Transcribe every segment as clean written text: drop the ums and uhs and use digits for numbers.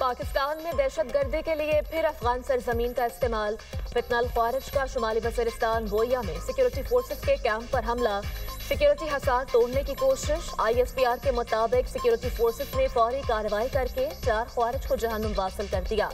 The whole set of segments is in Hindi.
पाकिस्तान में दहशतगर्दी के लिए फिर अफगान सरजमीन का इस्तेमाल। फितनल ख्वारिज का शुमाली वज़ीरिस्तान बोया में सिक्योरिटी फोर्सेस के कैंप पर हमला। सिक्योरिटी हसार तोड़ने की कोशिश। ISPR के मुताबिक सिक्योरिटी फोर्सेस ने फौरी कार्रवाई करके 4 ख्वारिज को जहन्नुम वासिल कर दिया।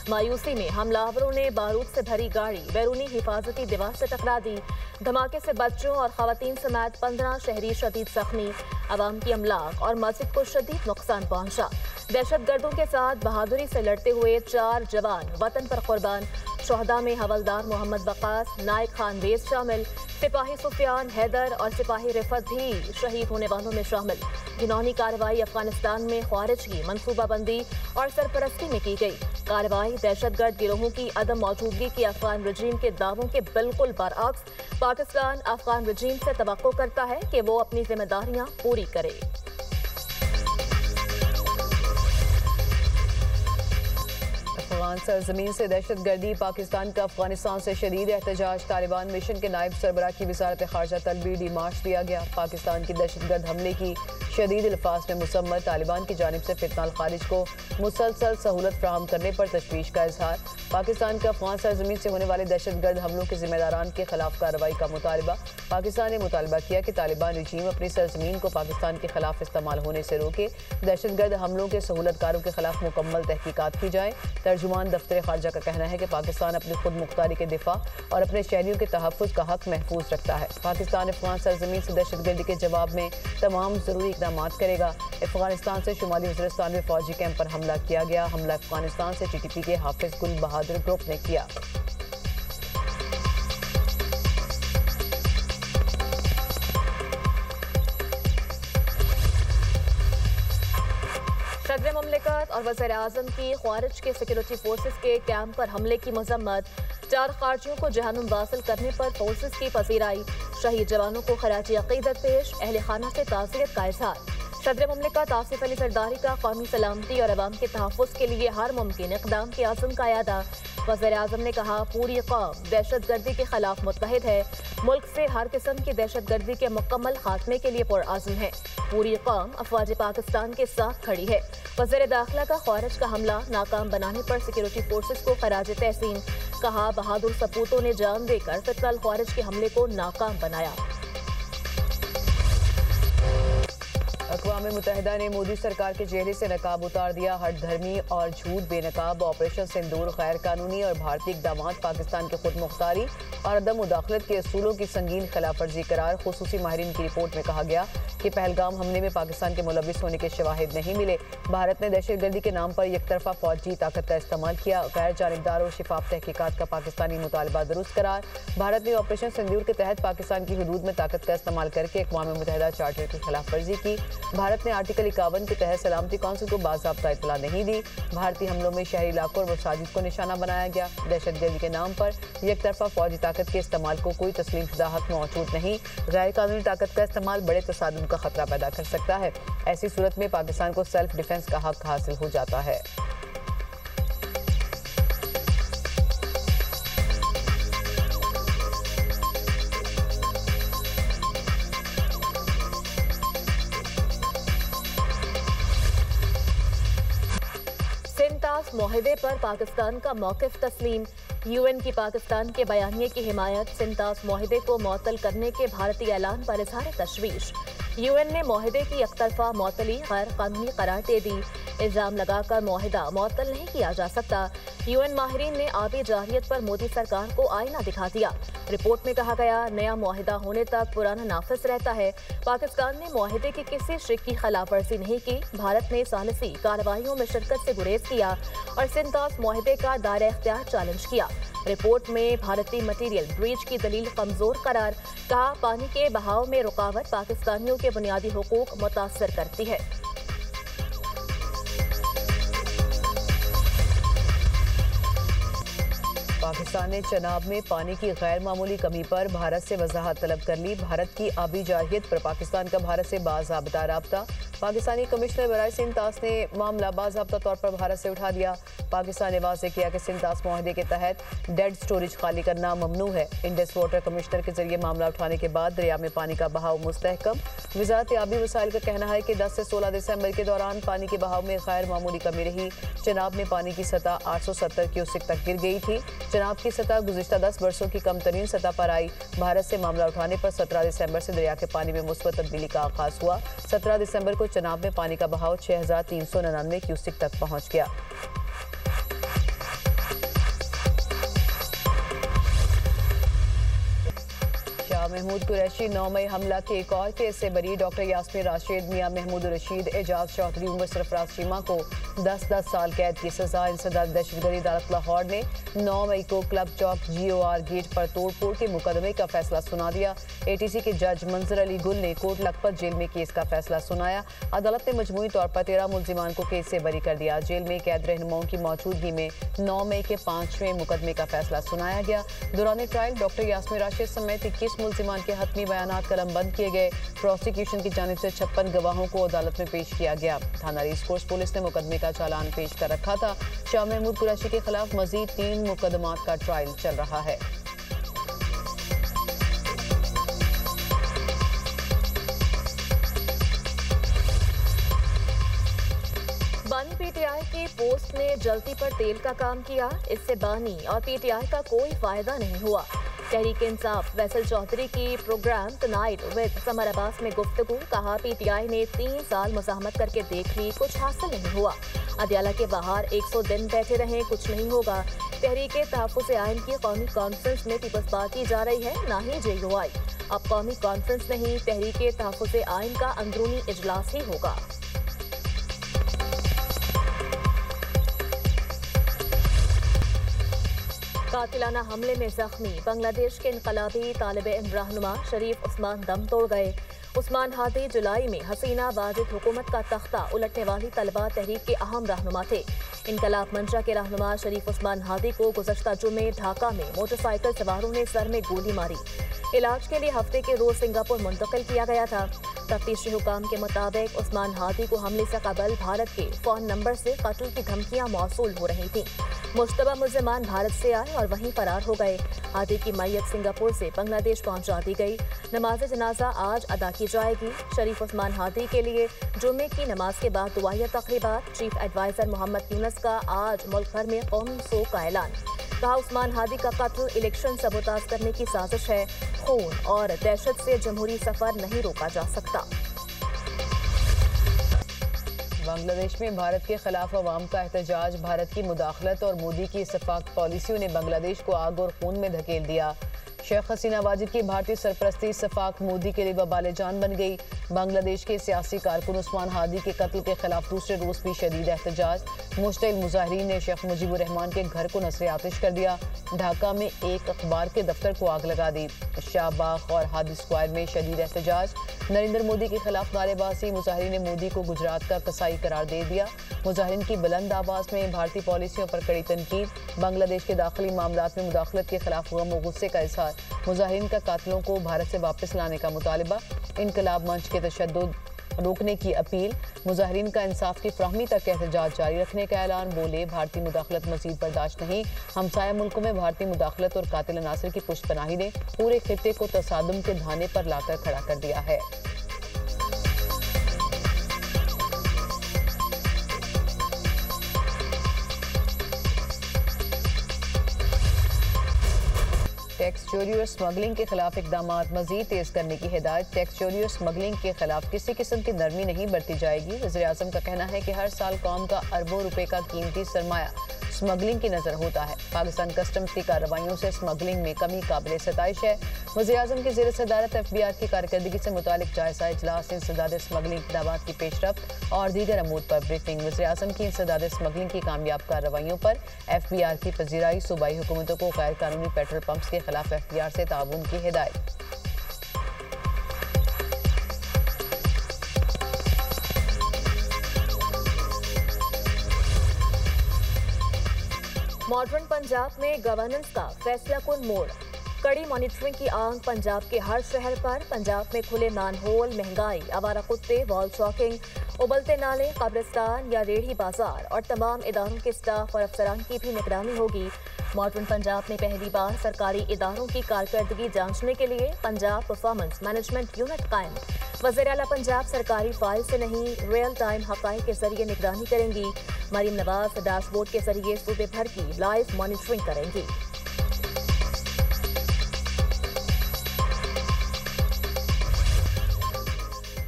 मायूसी में हमलावरों ने बारूद से भरी गाड़ी बैरूनी हिफाजती दीवार से टकरा दी। धमाके से बच्चों और खवातीन समेत 15 शहरी शदीद जख्मी। अवाम की अमलाक और मस्जिद को शदीद नुकसान पहुंचा। दहशतगर्दों के साथ बहादुरी से लड़ते हुए 4 जवान वतन पर कुर्बान। शोहदा में हवलदार मोहम्मद वकास, नायक खान बेज शामिल। सिपाही सुफियान हैदर और सिपाही रिफत भी शहीद होने वालों में शामिल। घिनौनी कार्रवाई अफगानिस्तान में ख्वारिज की मनसूबाबंदी और सरपरस्ती में की गई। कार्रवाई दहशतगर्द गिरोहों की अदम मौजूदगी की अफगान रजीम के दावों के बिल्कुल बरअक्स। पाकिस्तान अफगान रजीम से तवक्को करता है कि वो अपनी जिम्मेदारियां पूरी करे। अफगान सरजमीन से दहशतगर्दी। पाकिस्तान का अफगानिस्तान से शदीद एहतजाज। तालिबान मिशन के नायब सरबराह की वजारत खारजा तलबी डी मार्च दिया गया। पाकिस्तान की दहशतगर्द हमले की शदीद अल्फाज में मुसम्मत। तालिबान की जानिब से फितनल खारिज को मुसलसल सहूलत फ्राहम करने पर तशवीश का इजहार। पाकिस्तान के अफगान सरजमीन से होने वाले दहशतगर्द हमलों के जिम्मेदारान के खिलाफ कार्रवाई का मुतालबा। पाकिस्तान ने मुतालबा किया कि तालिबान रजीम अपनी सरजमीन को पाकिस्तान के खिलाफ इस्तेमाल होने से रोके। दहशतगर्द हमलों के सहूलतकारों के खिलाफ मुकम्मल तहकीकात की जाए। तर्जुमान दफ्तर खारजा का कहना है कि पाकिस्तान अपनी खुद मुख्तारी के दिफा और अपने शहरियों के तहफ़्फ़ुज़ का हक महफूज रखता है। पाकिस्तान अफगान सरजमीन से दहशतगर्दी के जवाब में तमाम ज़रूरी इक़दाम करेगा। अफगानिस्तान से शुमाली वज़ीरिस्तान में फौजी कैंप पर हमला किया गया। हमला अफगानिस्तान से TTP के हाफिज गुल बहादुर ग्रुप ने किया। सदर मुमलिकत और वज़ीर-ए-आज़म की ख्वारिज के सिक्योरिटी फोर्सेस के कैंप पर हमले की मजम्मत। 4 खारजियों को जहन्नुम वासिल करने पर फोर्सेस की पजीराई। शहीद जवानों को खराजी अकीदत पेश। अहले खाना से ताज़ियत का इज़हार। सदर मुमलिकत आसिफ अली जरदारी का कौमी सलामती और अवाम के तहफ़्फ़ुज़ के लिए हर मुमकिन इक़दाम के आज़म का यादा। वज़ीर-ए-आज़म ने कहा, पूरी कौम दहशतगर्दी के खिलाफ मुत्तहिद है। मुल्क से हर किस्म की दहशतगर्दी के मुकम्मल खात्मे के लिए पुरआज़म है। पूरी कौम अफ़वाज पाकिस्तान के साथ खड़ी है। वज़ीर दाखिला का ख्वारिज का हमला नाकाम बनाने पर सिक्योरिटी फोर्सेस को खराज तहसीन। कहा, बहादुर सपूतों ने जान देकर फितनल ख्वारिज के हमले को नाकाम बनाया। अक़वाम मुत्तहिदा ने मोदी सरकार के चेहरे से नकाब उतार दिया। हर धर्मी और झूठ बेनकाब ऑपरेशन सिंदूर गैर कानूनी और भारतीय इक़दामात पाकिस्तान की खुद मुख्तारी और अदम मुदाखलत के असूलों की संगीन खिलाफ वर्जी करार। खुसूसी माहिरीन की रिपोर्ट में कहा गया कि पहलगाम हमले में पाकिस्तान के मुलविस होने के शवाहिद नहीं मिले। भारत ने दहशतगर्दी के नाम पर एकतरफा फौजी ताकत का इस्तेमाल किया। गैर जानिबदार और शिफाफ तहकीकात का पाकिस्तानी मुतालबा दुरुस्त करार। भारत ने ऑपरेशन सिंदूर के तहत पाकिस्तान की हदूद में ताकत का इस्तेमाल करके अक़वाम मुत्तहिदा चार्टर की खिलाफ वर्जी की। भारत ने आर्टिकल 51 के तहत सलामती कौंसिल को बाज़ाब्ता इत्तला नहीं दी। भारतीय हमलों में शहरी इलाकों और मसाजिद को निशाना बनाया गया। दहशतगर्दी के नाम पर एकतरफा फौजी ताकत के इस्तेमाल को कोई तस्लीम शुदा हक मौजूद नहीं। गैर कानूनी ताकत का इस्तेमाल बड़े तसादुम का खतरा पैदा कर सकता है। ऐसी सूरत में पाकिस्तान को सेल्फ डिफेंस का हक हासिल हो जाता है। सिंतास मुआहदे पर पाकिस्तान का मौक़िफ़ तस्लीम। UN की पाकिस्तान के बयानिए की हिमायत। सिंतास मुआहदे को मुअत्तल करने के भारतीय ऐलान पर इज़हार तशवीश। UN ने मुआहदे की एकतरफा मुअत्तली गैर कानूनी करार दे दी। इल्ज़ाम लगाकर मुआहदा मुअत्तल नहीं किया जा सकता। UN माहिरीन ने आबी जारियत पर मोदी सरकार को आईना दिखा दिया। रिपोर्ट में कहा गया, नया मुआहदा होने तक पुराना नाफिज रहता है। पाकिस्तान ने मुआहदे की किसी शिक की खिलाफ वर्जी नहीं की। भारत ने सालिसी कार्रवाइयों में शिरकत से गुरेज किया और सिंतास मुआहदे का दायरा इख्तियार चैलेंज किया। रिपोर्ट में भारतीय मटीरियल ब्रीच की दलील कमजोर करार। कहा, पानी के बहाव में रुकावट पाकिस्तानियों के बुनियादी हुकूक मुतासर करती है। पाकिस्तान ने चनाब में पानी की गैर मामूली कमी पर भारत से वजाहत तलब कर ली। भारत की आबी जारहियत पर पाकिस्तान का भारत से बाज़ाब्ता राब्ता। पाकिस्तानी कमिश्नर बराए सिंतास ने मामला बाज़ाब्ता तौर पर भारत से उठा दिया। पाकिस्तान ने वाज़ेह किया कि सिंतास मुआहदे के तहत डेड स्टोरेज खाली करना ममनू है। इंडस वाटर कमिश्नर के जरिए मामला उठाने के बाद दरिया में पानी का बहाव मुस्तहकम। वज़ारत आबी वसाइल का कहना है कि 10 से 16 दिसंबर के दौरान पानी के बहाव में गैर मामूली कमी रही। चनाब में पानी की सतह 870 क्यूसेक तक गिर गई थी। चनाब की सतह गुज़िश्ता 10 बरसों की कम तरीन सतह पर आई। भारत से मामला उठाने पर 17 दिसंबर से दरिया के पानी में मुस्बत तब्दीली का आगाज हुआ। 17 दिसंबर को चनाब में पानी का बहाव 6399 क्यूसेक तक पहुंच गया। शाह महमूद कुरैशी 9 मई हमला के एक और केस से बरी। डॉक्टर यास्मीन राशिद, मियां महमूद रशीद, एजाज चौधरी, उमर सरफराज शीमा को 10-10 साल कैद की सजा। इंसदाद दहशतगर्दी अदालत लाहौर ने 9 मई को क्लब चौक GOR गेट पर तोड़फोड़ के मुकदमे का फैसला सुना दिया। ATC के जज मंजर अली गुल ने कोट लखपत जेल में केस का फैसला सुनाया। अदालत ने मजमूई तौर पर 13 मुल्जिमान को केस से बरी कर दिया। जेल में कैद रहनुमाओं की मौजूदगी में 9 मई के 5वें मुकदमे का फैसला सुनाया गया। दौरान ट्रायल डॉक्टर यास्मीन राशिद समेत 21 मुल्जिमान के हतमी बयानात कलमबंद किए गए। प्रोसिक्यूशन की जानिब से 56 गवाहों को अदालत में पेश किया गया। थाना रेसकोर्स पुलिस ने मुकदमे का चालान पेश कर रखा था। शाह महमूद कुरैशी के खिलाफ मजीद 3 मुकदमात का ट्रायल चल रहा है। बानी PTI की पोस्ट ने जल्दी पर तेल का काम किया। इससे बानी और PTI का कोई फायदा नहीं हुआ। तहरीक इंसाफ वैसल चौधरी की programme tonight with Samar Abbas में गुफ्तगू। कहा PTI ने 3 साल मुज़ाहमत करके देख ली, कुछ हासिल नहीं हुआ। अदियाला के बाहर 100 दिन बैठे रहें, कुछ नहीं होगा। तहरीक तहफ़्फ़ुज़ आइन की कौमी कॉन्फ्रेंस में पीपल्स पार्टी जा रही है, ना ही JUI। अब कौमी कॉन्फ्रेंस नहीं, तहरीक तहफ़्फ़ुज़ आइन का अंदरूनी इजलास ही होगा। कातिलाना हमले में जख्मी बांग्लादेश के इनकलाबी तालिब इल्म रहनुमा शरीफ उस्मान दम तोड़ गए। उस्मान हादी जुलाई में हसीना वाजिद हुकूमत का तख्ता उलटने वाली तलबा तहरीक के अहम रहनुमा थे। इनकलाब मंशा के रहनुमा शरीफ उस्मान हादी को गुज़श्ता जुमे ढाका में मोटरसाइकिल सवारों ने सर में गोली मारी। इलाज के लिए हफ्ते के रोज सिंगापुर मुंतकिल किया गया था। तफ्तीशी हुकाम के मुताबिक उस्मान हादी को हमले से कबल भारत के फ़ोन नंबर से कत्ल की धमकियां मौसूल हो रही थीं। मुश्तबा मुल्ज़िमान भारत से आए और वहीं फरार हो गए। हादी की मैयत सिंगापुर से बांग्लादेश पहुंचा दी गई। नमाज जनाजा आज अदा की जाएगी। शरीफ उस्मान हादी के लिए जुमे की नमाज के बाद दुआया तकरीबात। चीफ एडवाइजर मोहम्मद यूनुस का आज मुल्क भर में कौमी शोक का ऐलान। कहा उस्मान हादी का कत्ल इलेक्शन सबोताज करने की साजिश है। खून और दहशत से जमहूरी सफर नहीं रोका जा सकता। बांग्लादेश में भारत के खिलाफ अवाम का एहतजाज। भारत की मुदाखलत और मोदी की इत्तेफाक पॉलिसियों ने बांग्लादेश को आग और खून में धकेल दिया। शेख हसीना वाजिद की भारतीय सरपरस्ती इत्तेफाक मोदी के लिए वबाल जान बन गई। बांग्लादेश के सियासी कारकुन उस्मान हादी के कत्ल के खिलाफ दूसरे रोज भी शदीद एहतजाज। मुश्तिल मुजाहिरीन ने शेख मुजीबुर रहमान के घर को नसर आतिश कर दिया। ढाका में एक अखबार के दफ्तर को आग लगा दी। शाहबाग और हादी स्क्वायर में शदीद एहतजाज। नरेंद्र मोदी के खिलाफ नारेबाजी। मुजाहिरीन ने मोदी को गुजरात का कसाई करार दे दिया। मुजाहिरीन की बुलंद आवाज में भारतीय पॉलिसियों पर कड़ी तनकीद। बांग्लादेश के दाखिली मामलात में मुदाखलत के खिलाफ गम और गुस्से का इजहार। मुजाहिरीन का कातिलों को भारत से वापस लाने का मुतालिबा। इनकलाब मंच के तशद्दुद रोकने की अपील। मुजाहिरीन का इंसाफ की फ्राहमी तक एहतजाज जारी रखने का ऐलान। बोले भारतीय मुदाखलत मजीद बर्दाश्त नहीं। हमसाया मुल्कों में भारतीय मुदाखलत और कातिल अनासर की पुष्पनाही ने पूरे खित्ते को तसादुम के धाने पर लाकर खड़ा कर दिया है। टैक्स चोरी और स्मगलिंग के खिलाफ इकदाम मजीद तेज करने की हिदायत। टैक्स चोरी और स्मगलिंग के खिलाफ किसी किस्म की नरमी नहीं बरती जाएगी। वज़ीर आज़म का कहना है कि हर साल कौम का अरबों रुपए का कीमती सरमाया स्मगलिंग की नजर होता है। पाकिस्तान कस्टम्स की कार्रवाइयों से स्मगलिंग में कमी काबिल सताइश है। वज़ीर आज़म की ज़ेर सदारत FBR की कारकर्दगी से मुतालिक जायजा इजलास, इंसदाद स्मगलिंग इक़दामात की पेशरफ्त और दीगर अमूर पर ब्रीफिंग। वज़ीर आज़म की इंसदाद स्मगलिंग की कामयाब कार्रवाइयों पर FBR की पजीराई। सूबाई हुकूमतों को गैर कानूनी पेट्रोल पंप्स के खिलाफ FBR से ताउन की हिदायत। मॉडर्न पंजाब में गवर्नेंस का फैसला कुन मोड़। कड़ी मॉनिटरिंग की आंख पंजाब के हर शहर पर। पंजाब में खुले मैनहोल, महंगाई, आवारा कुत्ते, वॉल चॉकिंग, उबलते नाले, कब्रिस्तान या रेहड़ी बाजार और तमाम इदारों के स्टाफ और अफसरान की भी निगरानी होगी। मॉडर्न पंजाब में पहली बार सरकारी इदारों की कारकर्दगी जांचने के लिए पंजाब परफॉर्मेंस मैनेजमेंट यूनिट कायम। वज़ीर आला पंजाब सरकारी फाइल से नहीं, रियल टाइम हक़ाइक़ के जरिए निगरानी करेंगी। मरीम नवाज डैशबोर्ड के जरिए सूबे भर की लाइव मॉनिटरिंग करेंगी।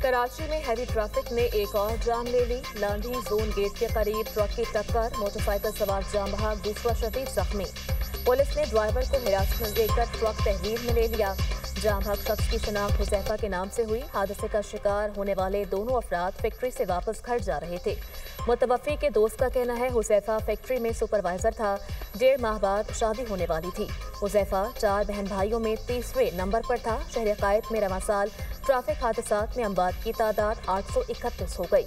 कराची में हैवी ट्रैफिक ने एक और जान ले ली। लांडी जोन गेट के करीब ट्रक की टक्कर, मोटरसाइकिल सवार जाम बहाक, दूसरा शदीद जख्मी। पुलिस ने ड्राइवर को हिरासत में लेकर ट्रक तहवील में ले लिया। जाम बहाक शख्स की शिनाख्त हुजैफा के नाम से हुई। हादसे का शिकार होने वाले दोनों अफराद फैक्ट्री से वापस घर जा रहे थे। मुतवफ़ी के दोस्त का कहना है हुजैफा फैक्ट्री में सुपरवाइजर था। 1.5 माह बाद शादी होने वाली थी। हुजैफा 4 बहन भाइयों में तीसरे नंबर पर था। शहर कायद में रवां साल ट्रैफिक हादसात में अमवात की तादाद 831 हो गई।